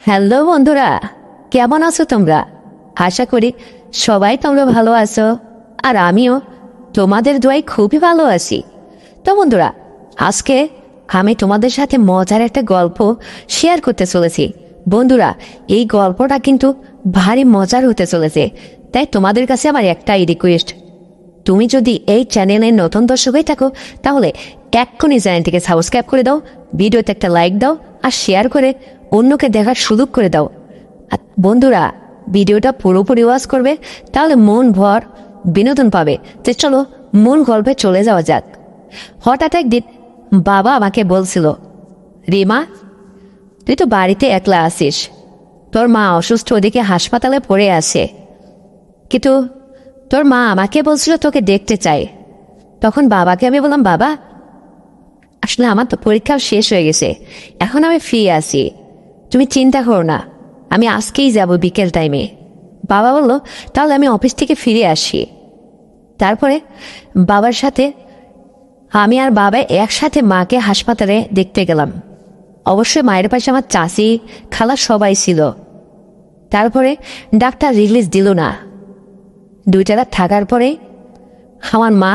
Hello বন্ধুরা, কেমন আছো তোমরা? আশা করি সবাই তোমরা ভালো আছো, আর আমিও তোমাদের দোয়ায় খুবই ভালো আছি। তো বন্ধুরা, আজকে আমি তোমাদের সাথে মজার একটা গল্প শেয়ার করতে চলেছি। বন্ধুরা, এই গল্পটা কিন্তু ভারী মজার হতে চলেছে, তাই তোমাদের কাছে আমার একটাই রিকোয়েস্ট, তুমি যদি এই চ্যানেলের নতুন দর্শক হয়ে থাকো তাহলে এক্ষুনি চ্যানেলটিকে সাবস্ক্রাইব করে দাও, ভিডিওতে একটা লাইক দাও, আর শেয়ার করে অন্যকে দেখার সুযোগ করে দাও। আর বন্ধুরা, ভিডিওটা পুরোপুরি ওয়াচ করবে, তাহলে মন ভর বিনোদন পাবে। তো চলো মূল গল্পে চলে যাওয়া যাক। হঠাৎ একদিন বাবা আমাকে বলছিল, রিমা, তুই তো বাড়িতে একলা আসিস, তোর মা অসুস্থ, ওদিকে হাসপাতালে পড়ে আছে, কিন্তু তোর মা আমাকে বলছিল তোকে দেখতে চাই। তখন বাবাকে আমি বললাম, বাবা, আসলে আমার তো পরীক্ষাও শেষ হয়ে গেছে, এখন আমি ফ্রি আছি, তুমি চিন্তা করো না, আমি আজকেই যাব বিকেল টাইমে। বাবা বলল, তাহলে আমি অফিস থেকে ফিরে আসি। তারপরে বাবার সাথে আমি আর বাবা একসাথে মাকে হাসপাতালে দেখতে গেলাম। অবশ্যই মায়ের পাশে আমার চাচি, খালা সবাই ছিল। তারপরে ডাক্তার রিলিজ দিল না। 2টা রাত থাকার পরে আমার মা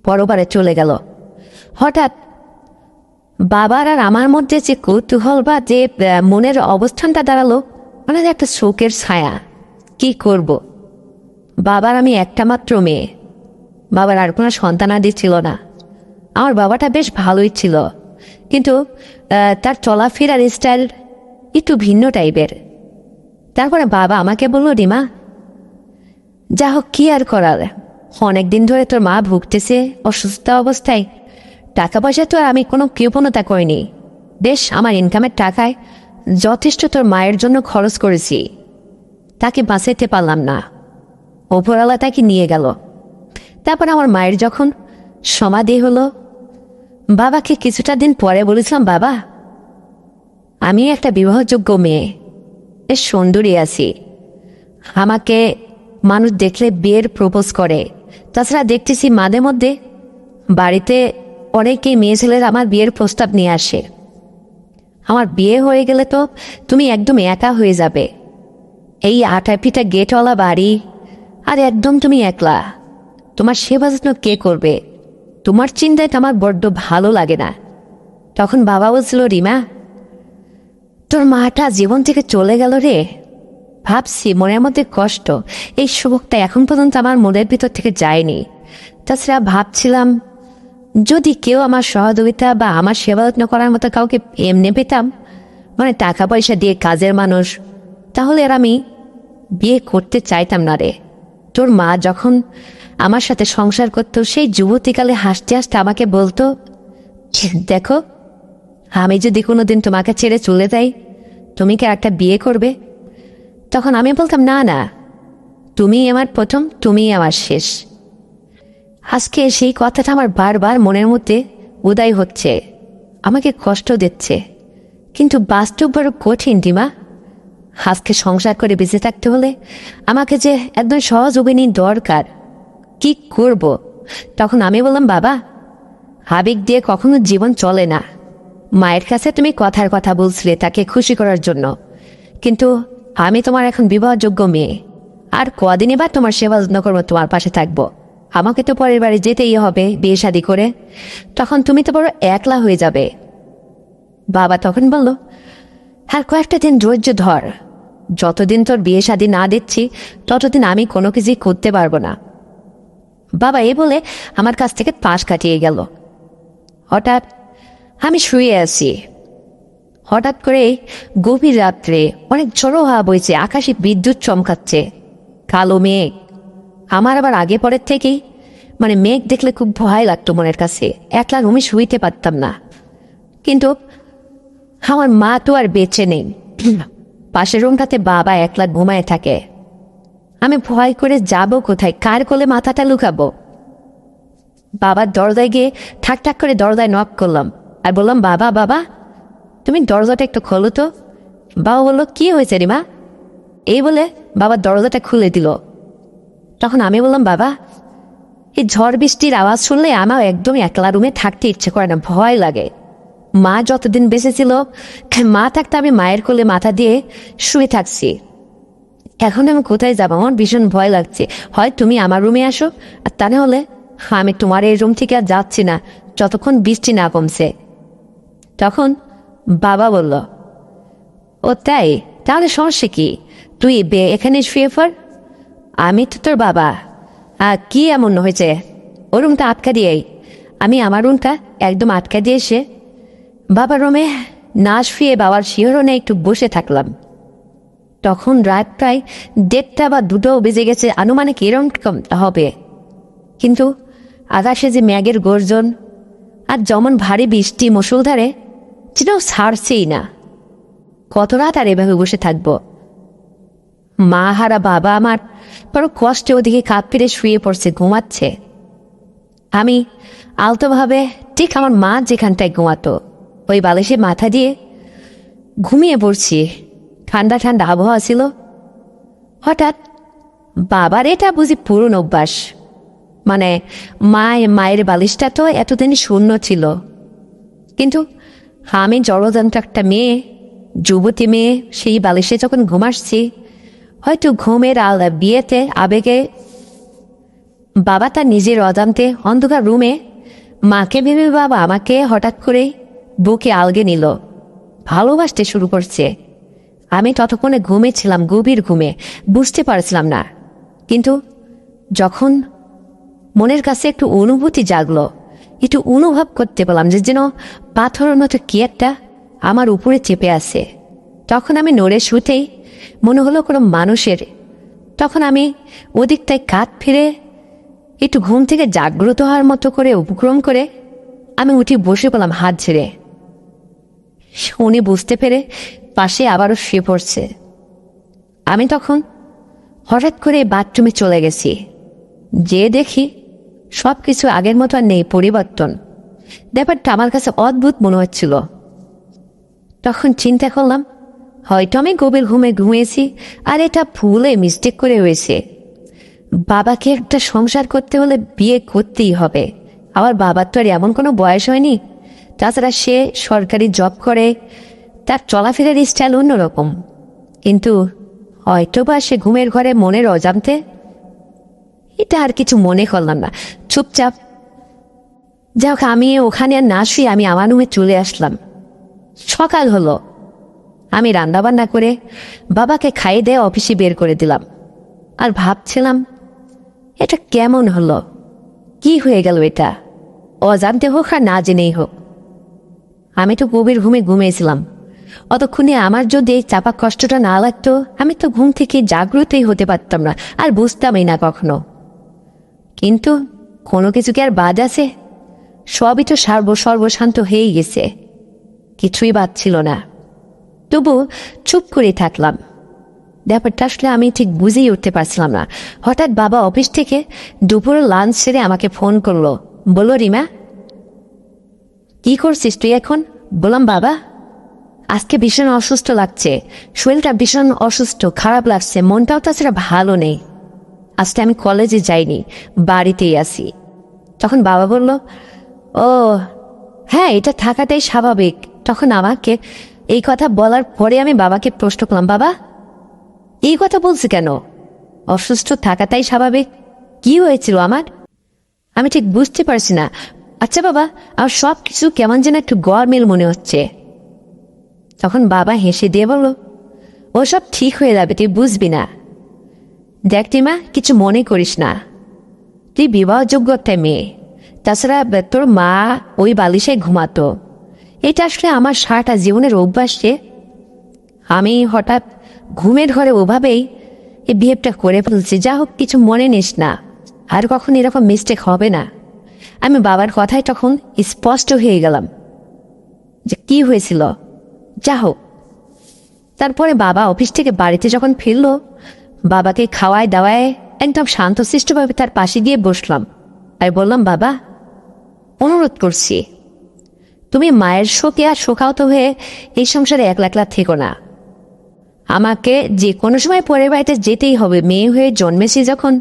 পরপারে চলে গেল। হঠাৎ বাবার আর আমার মধ্যে যে কৌতূহল বা যে মনের অবস্থানটা দাঁড়ালো, মানে একটা শোকের ছায়া। কি করব? বাবার আমি একটা মাত্র মেয়ে, বাবার আর কোনো সন্তানাদি ছিল না। আমার বাবাটা বেশ ভালোই ছিল, কিন্তু তার চলাফেরার স্টাইল একটু ভিন্ন টাইপের। তারপরে বাবা আমাকে বলল, রিমা, যা হোক, কি আর করার, অনেকদিন ধরে তোর মা ভুগতেছে অসুস্থ অবস্থায়, টাকা পয়সা তো আর আমি কোনো কৃপণতা করিনি, বেশ আমার ইনকামের টাকায় যথেষ্ট তোর মায়ের জন্য খরচ করেছি, তাকে বাঁচাইতে পারলাম না, ওপরওয়ালা তাকে নিয়ে গেল। তারপর আমার মায়ের যখন সমাধি হলো, বাবাকে কিছুটা দিন পরে বলেছিলাম, বাবা, আমি একটা বিবাহযোগ্য মেয়ে, বেশ সুন্দরী আছি, আমাকে মানুষ দেখলে বিয়ের প্রপোজ করে। তাছাড়া দেখতেছি মাঝে মধ্যে বাড়িতে অনেকেই মেয়ে ছেলেরা আমার বিয়ের প্রস্তাব নিয়ে আসে। আমার বিয়ে হয়ে গেলে তো তুমি একদম একা হয়ে যাবে, এই 8 ফিটা গেটওয়ালা বাড়ি, আর একদম তুমি একলা, তোমার সেবা যত্ন কে করবে? তোমার চিন্তায় তো আমার বড্ড ভালো লাগে না। তখন বাবা বলছিল, রিমা, তোর মাটা জীবন থেকে চলে গেল রে, ভাবছি মনের মধ্যে কষ্ট, এই সুযোগটা এখন পর্যন্ত আমার মনের ভিতর থেকে যায়নি। তাছাড়া ভাবছিলাম, যদি কেউ আমার সহযোগিতা বা আমার সেবা যত্ন করার মতো কাউকে এমনি পেতাম, মানে টাকা পয়সা দিয়ে কাজের মানুষ, তাহলে আর আমি বিয়ে করতে চাইতাম না রে। তোর মা যখন আমার সাথে সংসার করতো, সেই যুবতীকালে হাসতে হাসতে আমাকে বলতো, দেখো, আমি যদি কোনোদিন তোমাকে ছেড়ে চলে যাই, তুমি কি একটা বিয়ে করবে? তখন আমি বলতাম, না না, তুমি আমার প্রথম, তুমি আমার শেষ। আজকে সেই কথাটা আমার বারবার মনের মধ্যে উদয় হচ্ছে, আমাকে কষ্ট দিচ্ছে, কিন্তু বাস্তব বড় কঠিন রিমা। আজকে সংসার করে বেঁচে থাকতে হলে আমাকে যে একদম সহযোগিনী দরকার, কি করব? তখন আমি বললাম, বাবা, আবেগ দিয়ে কখনো জীবন চলে না। মায়ের কাছে তুমি কথার কথা বলছিলে তাকে খুশি করার জন্য, কিন্তু আমি তোমার এখন বিবাহযোগ্য মেয়ে, আর কদিনই বা তোমার সেবা যত্ন করবো, তোমার পাশে থাকবো, আমাকে তো পরের বাড়ি যেতেই হবে বিয়ে শাদী করে, তখন তুমি তো বড় একলা হয়ে যাবে। বাবা তখন বলল, আর কয়েকটা দিন ধৈর্য ধর, যতদিন তোর বিয়ে শাদী না দিচ্ছি ততদিন আমি কোনো কিছুই করতে পারবো না। বাবা এই বলে আমার কাছ থেকে পাশ কাটিয়ে গেল। হঠাৎ আমি শুয়ে আছি, হঠাৎ করে গভীর রাত্রে অনেক ঝড়ো হাওয়া বইছে, আকাশে বিদ্যুৎ চমকাচ্ছে, কালো মেঘ। আমার আবার আগে পরের থেকেই মানে মেঘ দেখলে খুব ভয় লাগতো মনের কাছে, একলা রুমে শুইতে পারতাম না। কিন্তু আমার মা তো আর বেঁচে নেই, পাশের রুমটাতে বাবা একলা ঘুমায় থাকে। আমি ভয় করে যাব কোথায়, কার কোলে মাথাটা লুকাবো? বাবার দরজায় গিয়ে ঠাক ঠাক করে দরজায় নক করলাম আর বললাম, বাবা, বাবা, তুমি দরজাটা একটু খোলো তো। বাবা বললো, কি হয়েছে রিমা? এই বলে বাবার দরজাটা খুলে দিল। তখন আমি বললাম, বাবা, এই ঝড় বৃষ্টির আওয়াজ শুনলে আমার একদম একলা রুমে থাকতে ইচ্ছে করে না, ভয় লাগে। মা যতদিন বেঁচে ছিল মা থাকতে আমি মায়ের কোলে মাথা দিয়ে শুয়ে থাকছি। এখন আমি কোথায় যাবো? আমার ভীষণ ভয় লাগছে। হয় তুমি আমার রুমে আসো, আর তা নাহলে আমি তোমার এই রুম থেকে আর যাচ্ছি না যতক্ষণ বৃষ্টি না কমছে। তখন বাবা বলল, ও তাই? তাহলে সমস্যা কি? তুই এখানে শুয়ে পড়, আমি তো তোর বাবা। কি এমন হয়েছে? ও রুমটা আটকা দিয়েই আমি আমার রুমটা একদম আটকা দিয়ে এসে বাবার রুমে না শুয়ে বাবার শিহরণে একটু বসে থাকলাম। তখন রাত প্রায় 1:30 বা 2টো বেজে গেছে, আনুমানিক এরকম হবে। কিন্তু আকাশে যে মেঘের গর্জন আর যেমন ভারী বৃষ্টি মুষলধারে সেটাও ছাড়ছেই না। কত রাত আর এভাবে বসে থাকবো? মা হারা বাবা আমার বড় কষ্টে ওদিকে কাঁপ ফিরে শুয়ে পড়ছে, ঘুমাচ্ছে। আমি আলতোভাবে ঠিক আমার মা যেখানটায় ঘুমাতো ওই বালিশে মাথা দিয়ে ঘুমিয়ে পড়ছি। ঠান্ডা ঠান্ডা আবহাওয়া ছিল। হঠাৎ বাবার এটা বুঝি পুরনো অভ্যাস, মানে মায়ের বালিশটা তো এতদিন শূন্য ছিল, কিন্তু আমি জড়যন্ত্র একটা মেয়ে, যুবতী মেয়ে, সেই বালিশে যখন ঘুমাচ্ছি, হয়তো ঘুমের বিয়েতে আবেগে বাবা তার নিজের অজান্তে অন্ধকার রুমে মাকে ভেবে বাবা আমাকে হঠাৎ করে বুকে আলগে নিল, ভালোবাসতে শুরু করছে। আমি ততক্ষণে ঘুমেছিলাম, গভীর ঘুমে, বুঝতে পারছিলাম না। কিন্তু যখন মনের কাছে একটু অনুভূতি জাগলো, একটু অনুভব করতে পারলাম যে যেন পাথরের মতো কি একটা আমার উপরে চেপে আছে, তখন আমি নড়ে শুতেই মনে হলো কোনো মানুষের। তখন আমি ওদিকটায় কাত ফিরে একটু ঘুম থেকে জাগ্রত হওয়ার মতো করে উপক্রম করে আমি উঠে বসে পেলাম হাত ঝেড়ে। উনি বুঝতে পেরে পাশে আবারও শুয়ে পড়ছে। আমি তখন হঠাৎ করে বাথরুমে চলে গেছি, যে দেখি সব কিছু আগের মতো আর নেই, পরিবর্তন। ব্যাপারটা আমার কাছে অদ্ভুত মনে হচ্ছিল। তখন চিন্তা করলাম, হয়তো আমি গভীর ঘুমে ঘুমিয়েছি আর এটা ভুলে মিস্টেক করে হয়েছে। বাবাকে একটা সংসার করতে হলে বিয়ে করতেই হবে। আমার বাবার তো আর এমন কোনো বয়স হয়নি। তাছাড়া সে সরকারি জব করে, তার চলাফেরার স্টাইল অন্যরকম। কিন্তু হয়তো বা সে ঘুমের ঘরে মনের অজান্তে, এটা আর কিছু মনে করলাম না, চুপচাপ যাই হোক আমি ওখানে আর না শুয়ে আমি আমার রুমে চলে আসলাম। সকাল হলো, আমি রান্নাবান্না করে বাবাকে খাইয়ে দিয়ে অফিসে বের করে দিলাম। আর ভাবছিলাম, এটা কেমন হলো, কি হয়ে গেল? এটা অজান্তে হোক আর না জেনেই হোক, আমি তো গভীর ঘুমে ঘুমিয়েছিলাম। অতক্ষণে আমার যদি চাপা কষ্টটা না লাগতো, আমি তো ঘুম থেকে জাগ্রতই হতে পারতাম না, আর বুঝতামই না কখনো। কিন্তু কোনো কিছু কি আর বাদ আছে? সবই তো সর্বশান্ত হয়েই গেছে, কিছুই বাদ ছিল না। তবু চুপ করে থাকলাম। ব্যাপারটা আসলে আমি ঠিক বুঝেই উঠতে পারছিলাম না। হঠাৎ বাবা অফিস থেকে দুপুরে লাঞ্চ সেরে আমাকে ফোন করলো, বলল, রিমা কি করছিস তুই এখন? বললাম, বাবা আজকে ভীষণ অসুস্থ লাগছে, শরীরটা ভীষণ অসুস্থ, খারাপ লাগছে, মনটাও তাছাড়া ভালো নেই। আজকে আমি কলেজে যাইনি, বাড়িতেই আছি। তখন বাবা বলল, ও হ্যাঁ, এটা থাকাটাই স্বাভাবিক। তখন আমাকে এই কথা বলার পরে আমি বাবাকে প্রশ্ন করলাম, বাবা এই কথা বলছি কেন? অসুস্থ থাকাটাই স্বাভাবিক? কি হয়েছিল আমার? আমি ঠিক বুঝতে পারছি না। আচ্ছা বাবা, আমার সব কিছু কেমন যেন একটু গরমিল মনে হচ্ছে। তখন বাবা হেসে দিয়ে বলল, ওসব ঠিক হয়ে যাবে, তুই বুঝবি না। দেখ টিমা, কিছু মনে করিস না, তুই বিবাহযোগ্য একটা মেয়ে, তাছাড়া তোর মা ওই বালিশে ঘুমাতো। এটা আসলে আমার সারাটা জীবনের অভ্যাসে আমি হঠাৎ ঘুমের ঘরে ওভাবেই এই বিহেভটা করে ফেলছি। যা হোক, কিছু মনে নিস না, আর কখন এরকম মিস্টেক হবে না। আমি বাবার কথায় তখন স্পষ্ট হয়ে গেলাম যে কি হয়েছিল। যা হোক, তারপরে বাবা অফিস থেকে বাড়িতে যখন ফিরল, বাবাকে খাওয়ায় দাওয়ায় একদম শান্তশিষ্টভাবে তার পাশে গিয়ে বসলাম আর বললাম, বাবা অনুরোধ করছি, তুমি মায়ের শোকে আর শোকাহত হয়ে এই সংসারে একলা একলা থেকো না। আমাকে যে কোনো সময় পরের বাড়িতে যেতেই হবে, মেয়ে হয়ে জন্মেছি যখন,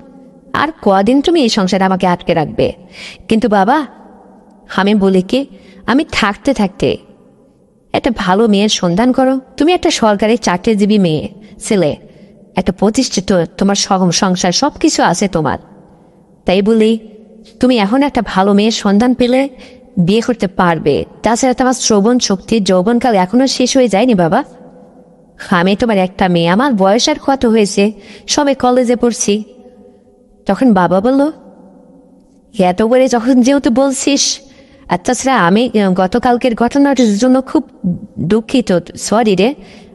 আর কদিন তুমি এই সংসারে আমাকে আটকে রাখবে? কিন্তু বাবা আমি বলি কি, আমি থাকতে থাকতে একটা ভালো মেয়ের সন্ধান করো। তুমি একটা সরকারি চাকরিজীবী মেয়ে ছেলে, একটা প্রতিষ্ঠিত, তোমার সংসার সব কিছু আছে তোমার। তাই বলি তুমি এখন একটা ভালো মেয়ের সন্ধান পেলে বিয়ে করতে পারবে। তাছাড়া তোমার শ্রবণ শক্তি যৌবনকাল এখনো শেষ হয়ে যায়নি বাবা। আমি তোমার একটা মেয়ে, আমার বয়স আর কত হয়েছে, সবে কলেজে পড়ছি। তখন বাবা বলল, এত করে যখন যেহেতু বলছিস, আর তাছাড়া আমি গতকালকের ঘটনাটার জন্য খুব দুঃখিত, সরি রে,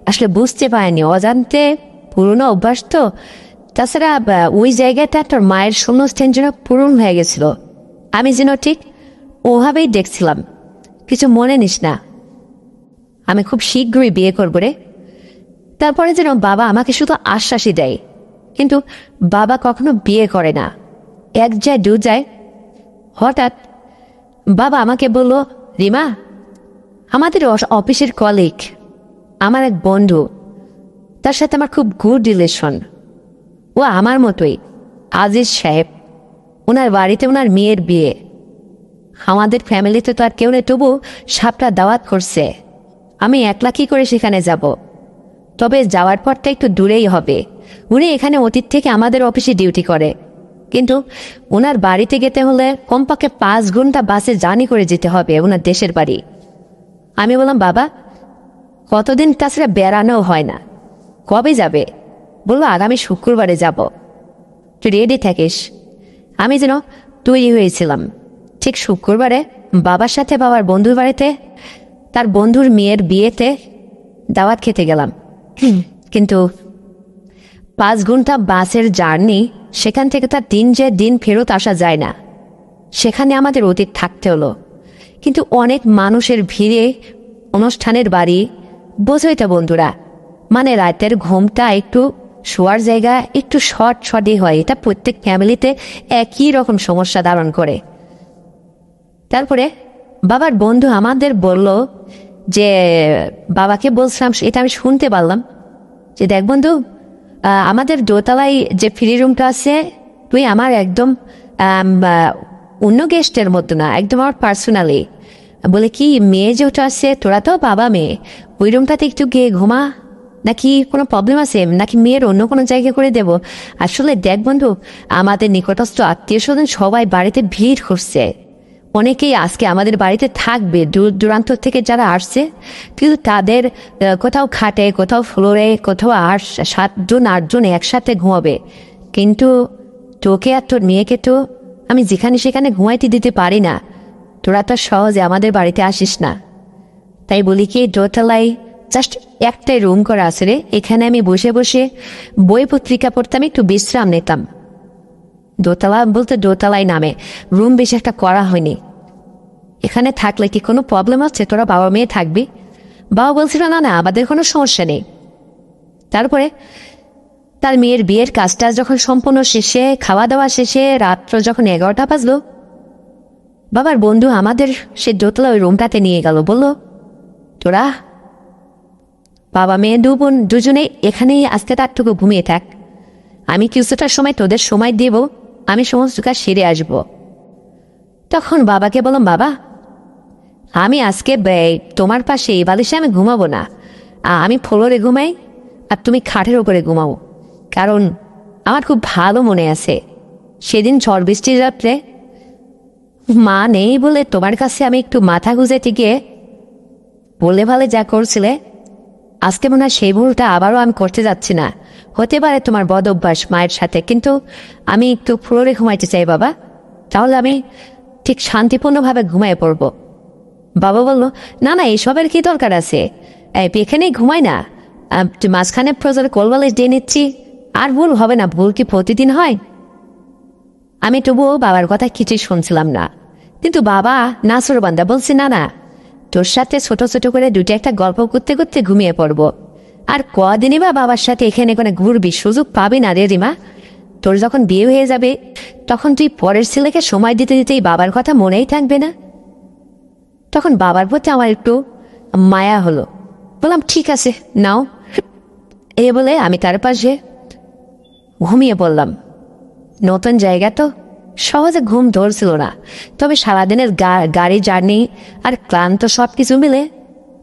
আসলে বুঝতে পারিনি, অজান্তে পুরনো অভ্যাস তো। তাছাড়া ওই জায়গাটা তোর মায়ের শূন্যস্থান যেন পূরণ হয়ে গেছিল, আমি যেন ঠিক ওভাবেই দেখছিলাম, কিছু মনে নিস না, আমি খুব শীঘ্রই বিয়ে করবো রে। তারপরে যেন বাবা আমাকে শুধু আশ্বাসই দেয়, কিন্তু বাবা কখনো বিয়ে করে না, এক যায় দু যায়। হঠাৎ বাবা আমাকে বলল, রিমা, আমাদের অফিসের কলিগ, আমার এক বন্ধু, তার সাথে আমার খুব গুড রিলেশন। ও আমার মতোই আজিজ সাহেব, ওনার বাড়িতে ওনার মেয়ের বিয়ে। আমাদের ফ্যামিলিতে তো আর কেউ নেই, তবু সাপটা দাওয়াত করছে। আমি একলা কি করে সেখানে যাব? তবে যাওয়ার পরটা একটু দূরেই হবে। উনি এখানে অতীত থেকে আমাদের অফিসে ডিউটি করে, কিন্তু ওনার বাড়িতে যেতে হলে কমপক্ষে 5 ঘন্টা বাসে জার্নি করে যেতে হবে ওনার দেশের বাড়ি। আমি বললাম, বাবা কতদিন, তাছাড়া বেড়ানোও হয় না, কবে যাবে? বললো, আগামী শুক্রবারে যাব, তুই রেডি থাকিস। আমি যেন তৈরি হয়েছিলাম। ঠিক শুক্রবারে বাবার সাথে বাবার বন্ধুর বাড়িতে তার বন্ধুর মেয়ের বিয়েতে দাওয়াত খেতে গেলাম। কিন্তু 5 ঘন্টা বাসের জার্নি, সেখান থেকে তার দিন ফেরত আসা যায় না। সেখানে আমাদের অতীত থাকতে হলো, কিন্তু অনেক মানুষের ভিড়ে অনুষ্ঠানের বাড়ি, বোঝোই তো বন্ধুরা, মানে রাতের ঘুমটা একটু শোয়ার জায়গা একটু শর্টই হয়। এটা প্রত্যেক ফ্যামিলিতে একই রকম সমস্যা ধারণ করে। তারপরে বাবার বন্ধু আমাদের বলল যে, বাবাকে বলছিলাম, এটা আমি শুনতে পারলাম যে, দেখ বন্ধু, আমাদের দোতলায় যে ফ্রি রুমটা আছে, তুই আমার একদম অন্য গেস্টের মতো না, একদম আমার পার্সোনালি। বলে কি, মেয়ে যেটা আছে, তোরা তো বাবা মেয়ে, ওই রুমটাতে একটু গিয়ে ঘুমা, নাকি কোনো প্রবলেম আছে, নাকি মেয়ের অন্য কোনো জায়গায় করে দেব? আসলে দেখ বন্ধু, আমাদের নিকটস্থ আত্মীয় স্বজন সবাই বাড়িতে ভিড় করছে, অনেকেই আজকে আমাদের বাড়িতে থাকবে, দূর দূরান্ত থেকে যারা আসছে, কিন্তু তাদের কোথাও খাটে, কোথাও ফ্লোরে, কোথাও 7জন 8জন একসাথে ঘুমাবে। কিন্তু তোকে আর তোর মেয়েকে তো আমি যেখানে সেখানে ঘুমাইতে দিতে পারি না, তোরা তো সহজে আমাদের বাড়িতে আসিস না। তাই বলি কি, দোতলায় জাস্ট একটাই রুম করা আছে রে, এখানে আমি বসে বসে বই পত্রিকা পড়তাম, একটু বিশ্রাম নিতাম। দোতলা বলতে দোতলায় নামে, রুম বেশি একটা করা হয়নি। এখানে থাকলে কি কোনো প্রবলেম আছে? তোরা বাবা মেয়ে থাকবি? বাবা বলছিল, না না, আমাদের কোনো সমস্যা নেই। তারপরে তার মেয়ের বিয়ের কাজটা যখন সম্পূর্ণ শেষে, খাওয়া দাওয়া শেষে রাত্র যখন 11টা বাজলো, বাবার বন্ধু আমাদের সে দোতলা ওই রুমটাতে নিয়ে গেল। বলল, তোরা বাবা মেয়ে দুজনেই এখানেই আজকে তারটুকু ঘুমিয়ে থাক, আমি কিছুটা সময় তোদের সময় দেব, আমি সমস্ত কাজ সেরে আসব। তখন বাবাকে বললাম, বাবা আমি আজকে তোমার পাশে এই বালিশে আমি ঘুমাবো না, আমি ফ্লোরে ঘুমাই আর তুমি খাটের উপরে ঘুমাও। কারণ আমার খুব ভালো মনে আছে সেদিন ঝড় বৃষ্টির রাত্রে মা নেই বলে তোমার কাছে আমি একটু মাথা গুঁজেতে গিয়ে বলে ভালে যা করছিলে, আজকে মনে হয় সেই ভুলটা আবারও আমি করতে যাচ্ছি না। হতে পারে তোমার বদ অভ্যাস মায়ের সাথে, কিন্তু আমি একটু ফ্লোরে ঘুমাইতে চাই বাবা, তাহলে আমি ঠিক শান্তিপূর্ণভাবে ঘুমায় পড়ব। বাবা বলল, না না, এসবের কি দরকার আছে, এখানেই ঘুমাই না, মাঝখানে প্রজরে কোলবালিশ দিয়ে নিচ্ছি, আর ভুল হবে না। ভুল কি প্রতিদিন হয়? আমি তবুও বাবার কথা কিছুই শুনছিলাম না, কিন্তু বাবা নাসরবান্দা বলছে, না না, তোর সাথে ছোট ছোট করে দুটো একটা গল্প করতে করতে ঘুমিয়ে পড়ব। আর কদিনই বা বাবার সাথে এখানে কোনো ঘুরবি, সুযোগ পাবি না রে রিমা। তোর যখন বিয়ে হয়ে যাবে তখন তুই পরের ছেলেকে সময় দিতে দিতেই বাবার কথা মনেই থাকবে না। তখন বাবার প্রতি আমার একটু মায়া হলো। বললাম, ঠিক আছে নাও, এ বলে আমি তার পাশে ঘুমিয়ে পড়লাম। নতুন জায়গা তো সহজে ঘুম ধরছিল না, তবে সারাদিনের গাড়ি জার্নি আর ক্লান্ত সব কিছু মিলে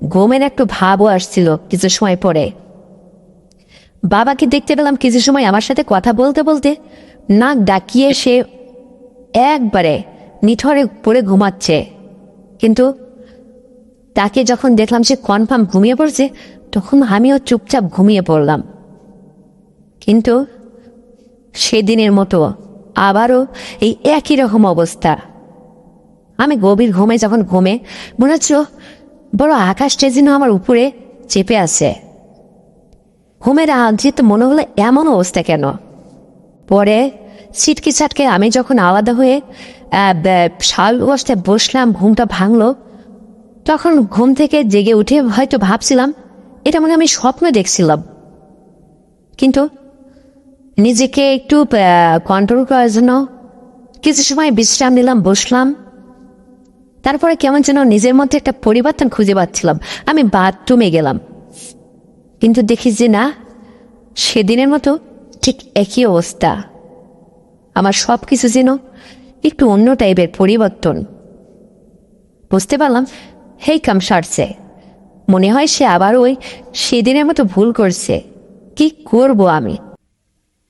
ঘুমের একটু ভাবও আসছিল কিছু সময় পরে। বাবাকে দেখতে পেলাম কিছু সময় আমার সাথে কথা বলতে বলতে নাক ডাকিয়ে সে একবারে নিথরে পড়ে ঘুমাচ্ছে। কিন্তু তাকে যখন দেখলাম সে কনফার্ম ঘুমিয়ে পড়ছে, তখন আমিও চুপচাপ ঘুমিয়ে পড়লাম। কিন্তু সেদিনের মতো আবারও এই একই রকম অবস্থা। আমি গভীর ঘুমে যখন মনে হচ্ছিল বড় আকাশটা যেন আমার উপরে চেপে আছে। ঘুমের আঞ্চিত মনে হলো এমন অবস্থা কেন। পরে ছিটকে ছাটকে আমি যখন আলাদা হয়ে শাল অবস্থায় বসলাম, ঘুমটা ভাঙলো। তখন ঘুম থেকে জেগে উঠে হয়তো ভাবছিলাম এটা মনে আমি স্বপ্ন দেখছিলাম। কিন্তু নিজেকে একটু কন্ট্রোল করার জন্য কিছু সময় বিশ্রাম নিলাম, বসলাম। তারপরে কেমন যেন নিজের মধ্যে একটা পরিবর্তন খুঁজে পাচ্ছিলাম। আমি বাথরুমে গেলাম, কিন্তু দেখি যে না, সেদিনের মতো ঠিক একই অবস্থা। আমার সব কিছু যেন একটু অন্য টাইপের পরিবর্তন। বুঝতে পারলাম হেই কাম সারছে, মনে হয় সে আবার ওই সেদিনের মতো ভুল করছে। কি করব আমি?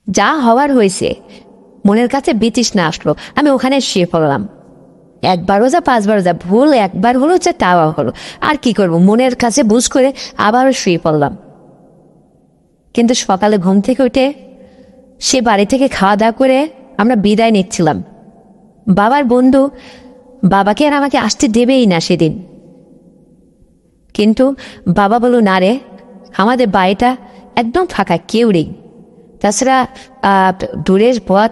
যা হওয়ার হয়েছে। মনের কাছে বিতৃষ্ণা আসলো, আমি ওখানে শুয়ে পড়লাম। একবারও যা পাঁচবারও যা, ভুল একবার হলো যা তাও হলো, আর কি করব? মনের কাছে বুঝ করে আবারও শুয়ে পড়লাম। কিন্তু সকালে ঘুম থেকে উঠে সে বাড়ি থেকে খাওয়া দাওয়া করে আমরা বিদায় নিচ্ছিলাম। বাবার বন্ধু বাবাকে আর আমাকে আসতে দেবেই না সেদিন। কিন্তু বাবা বলল না রে, আমাদের বাড়িটা একদম ফাঁকা, কেউ নেই। তাছাড়া দূরের পথ,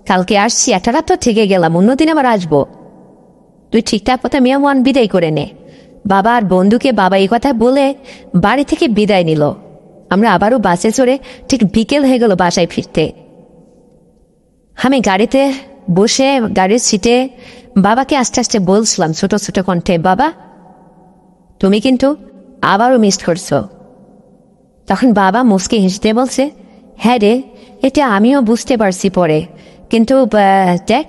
কালকে আসছি, একটা রাত তো থেকে গেলাম, অন্যদিন আবার আসবো। তুই ঠিকঠাক কথা মেয়ে বিদায় করে নে। বাবা আর বন্ধুকে বাবা এই কথা বলে বাড়ি থেকে বিদায় নিল। আমরা আবারও বাসে চড়ে ঠিক বিকেল হয়ে গেল বাসায় ফিরতে। আমি গাড়িতে বসে গাড়ির সিটে বাবাকে আস্তে আস্তে বলছিলাম ছোট ছোট কণ্ঠে, বাবা তুমি কিন্তু আবারও মিস করছো। তখন বাবা মুচকে হেসে বলছে, হ্যাঁ রে, এটা আমিও বুঝতে পারছি পরে, কিন্তু দেখ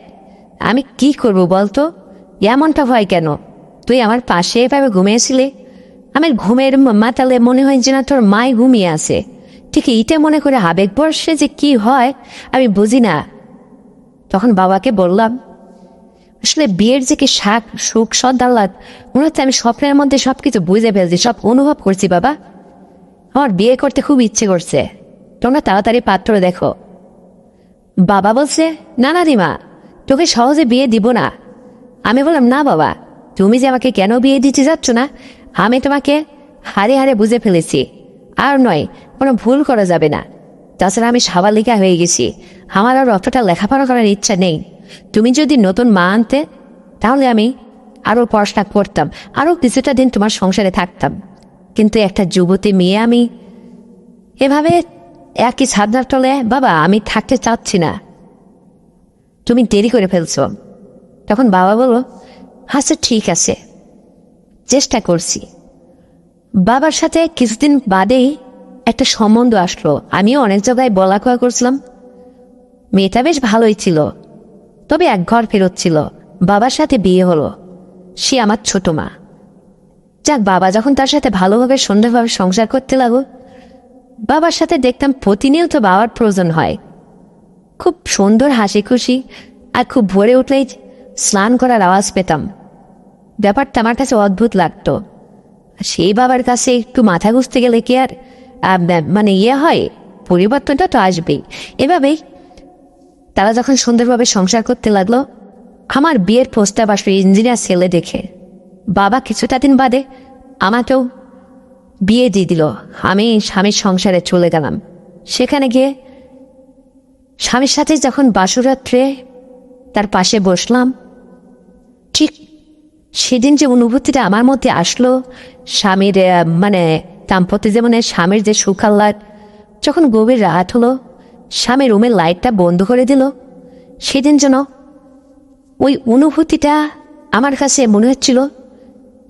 আমি কি করব বলতো? এমনটা হয় কেন? তুই আমার পাশে এভাবে ঘুমিয়েছিলি, আমার ঘুমের মাতালে মনে হয় যে না তোর মায় ঘুমিয়ে আছে। ঠিক এইটা মনে করে আবেগ বর্ষে যে কি হয় আমি বুঝি না। তখন বাবাকে বললাম, আসলে বিয়ের যে কি সুখ সদ্দাল্লাদ, মনে হচ্ছে আমি স্বপ্নের মধ্যে সবকিছু বুঝে ফেলছি, সব অনুভব করছি। বাবা, আমার বিয়ে করতে খুব ইচ্ছে করছে, তোমরা তাড়াতাড়ি পাত্র দেখো। বাবা বলছে, না না রিমা, তোকে সহজে বিয়ে দিব না। আমি বললাম, না বাবা, তুমি যে আমাকে কেন বিয়ে দিতে যাচ্ছ না, আমি তোমাকে হারে হারে বুঝে ফেলেছি, আর নয় কোনো ভুল করা যাবে না। তাছাড়া আমি সাবালিকা হয়ে গেছি, আমার আর অতটা লেখাপড়া করার ইচ্ছা নেই। তুমি যদি নতুন মা আনতে, তাহলে আমি আরও পড়াশোনা করতাম, আরও কিছুটা দিন তোমার সংসারে থাকতাম। কিন্তু একটা যুবতী মেয়ে আমি এভাবে একই ছাদনার তলে, বাবা আমি থাকতে চাচ্ছি না, তুমি দেরি করে ফেলছো। তখন বাবা বলল, আচ্ছা ঠিক আছে, চেষ্টা করছি। বাবার সাথে কিছুদিন বাদেই একটা সম্বন্ধ আসলো। আমিও অনেক জায়গায় বলা কয়া করছিলাম। মেয়েটা বেশ ভালোই ছিল, তবে এক ঘর ফেরত ছিল। বাবার সাথে বিয়ে হলো, সে আমার ছোট মা। যাক, বাবা যখন তার সাথে ভালোভাবে সুন্দরভাবে সংসার করতে লাগলো, বাবার সাথে দেখতাম প্রতিনিয়ত বাবার প্রয়োজন হয়। খুব সুন্দর হাসি খুশি, আর খুব ভোরে উঠলেই স্নান করার আওয়াজ পেতাম। ব্যাপারটা আমার কাছে অদ্ভুত লাগতো। সেই বাবার কাছে একটু মাথা গুঁজতে গেলে কি আর মানে হয়, পরিবর্তনটা তো আসবেই। এভাবেই তারা যখন সুন্দরভাবে সংসার করতে লাগলো, আমার বিয়ের প্রস্তাব আসলো ইঞ্জিনিয়ার ছেলে দেখে। বাবা কিছুটা দিন বাদে আমাকেও বিয়ে দিয়ে দিল। আমি স্বামীর সংসারে চলে গেলাম। সেখানে গিয়ে স্বামীর সাথে যখন বাসরাত্রে তার পাশে বসলাম, ঠিক সেদিন যে অনুভূতিটা আমার মধ্যে আসলো, স্বামীর মানে দাম্পত্য জীবনে স্বামীর যে সুখ আহ্লাদ, যখন গভীর রাত হলো, স্বামী রুমের লাইটটা বন্ধ করে দিল, সেদিন যেন ওই অনুভূতিটা আমার কাছে মনে হচ্ছিল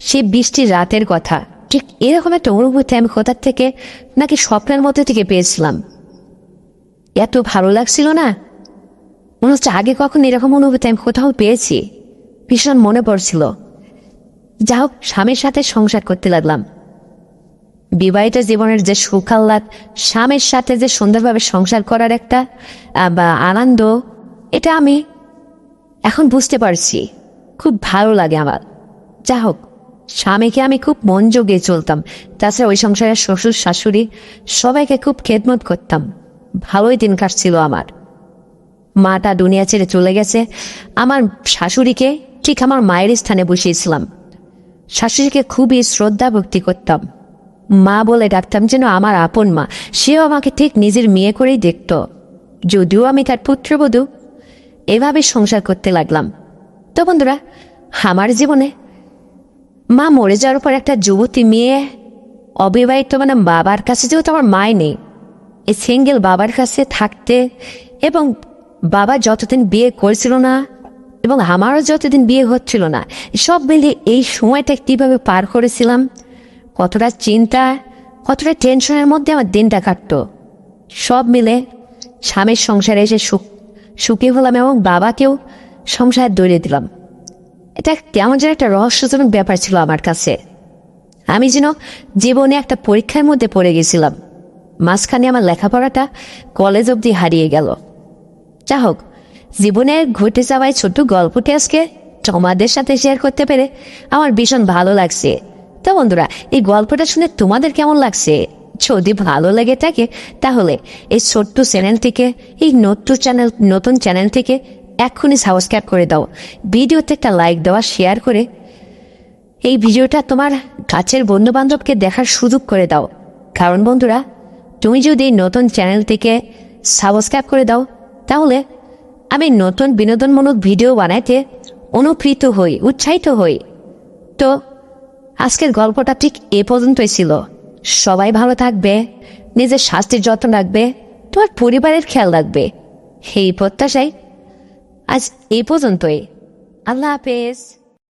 সে বৃষ্টির রাতের কথা। ঠিক এরকম একটা অনুভূতি আমি কোথার থেকে নাকি স্বপ্নের মধ্যে থেকে পেয়েছিলাম। এত ভালো লাগছিল না, মনে হচ্ছে আগে কখন এরকম অনুভূতি আমি কোথাও পেয়েছি। ভীষণ মনে পড়ছিল। যা হোক, স্বামীর সাথে সংসার করতে লাগলাম। বিবাহিত জীবনের যে সুখ আহ্লাদ, স্বামীর সাথে যে সুন্দরভাবে সংসার করার একটা আনন্দ, এটা আমি এখন বুঝতে পারছি। খুব ভালো লাগে আমার। যা হোক, স্বামীকে আমি খুব মন জগিয়ে চলতাম। তাছাড়া ওই সংসারের শ্বশুর শাশুড়ি সবাইকে খুব খেদমত করতাম। ভালোই দিন কাটছিল আমার। মাটা দুনিয়া ছেড়ে চলে গেছে। আমার শাশুড়িকে ঠিক আমার মায়ের স্থানে বসিয়েছিলাম। শাশুড়িকে খুবই শ্রদ্ধা ভক্তি করতাম। মা বলে ডাকতাম, যেন আমার আপন মা। সেও আমাকে ঠিক নিজের মেয়ে করেই দেখত। যদিও আমি তার পুত্রবধূ। এভাবে সংসার করতে লাগলাম। তো বন্ধুরা, আমার জীবনে মা মরে যাওয়ার পর একটা যুবতী মেয়ে, অবিবাহিত, বাবার কাছে, যেহেতু আমার মায় নেই, এই সিঙ্গেল বাবার কাছে থাকতে, এবং বাবা যতদিন বিয়ে করছিল না এবং আমারও যতদিন বিয়ে হচ্ছিল না, সব মিলিয়ে এই সময়টা কীভাবে পার করেছিলাম, কতটা চিন্তা, কতটা টেনশনের মধ্যে আমার দিনটা কাটতো। সব মিলে স্বামীর সংসারে এসে সুখী হলাম এবং বাবাকেও সংসার দৌড়িয়ে দিলাম। এটা কেমন যেন একটা রহস্যজনক ব্যাপার ছিল আমার কাছে। আমি যেন জীবনে একটা পরীক্ষার মধ্যে পড়ে গেছিলাম। মাঝখানে আমার লেখাপড়াটা কলেজ অবধি হারিয়ে গেল। যা হোক, জীবনের ঘটে যাওয়ায় ছোট্ট গল্পটি আজকে তোমাদের সাথে শেয়ার করতে পেরে আমার ভীষণ ভালো লাগছে। তো বন্ধুরা, এই গল্পটা শুনে তোমাদের কেমন লাগছে? যদি ভালো লেগে থাকে তাহলে এই ছোট্ট চ্যানেলটিকে, এই নতুন চ্যানেলটিকে এক্ষুনি সাবস্ক্রাইব করে দাও। ভিডিওতে একটা লাইক দেওয়া, শেয়ার করে এই ভিডিওটা তোমার কাছের বন্ধু বান্ধবকে দেখার সুযোগ করে দাও। কারণ বন্ধুরা, তুমি যদি নতুন চ্যানেলটিকে সাবস্ক্রাইব করে দাও, তাহলে আমি নতুন বিনোদনমূলক ভিডিও বানাইতে অনুপ্রাণিত হই, উৎসাহিত হই। তো আজকের গল্পটা ঠিক এ পর্যন্তই ছিল। সবাই ভালো থাকবে, নিজের স্বাস্থ্যের যত্ন রাখবে, তোমার পরিবারের খেয়াল রাখবে, এই প্রত্যাশায় আজ এই পর্যন্তই। আল্লাহ হাফেজ।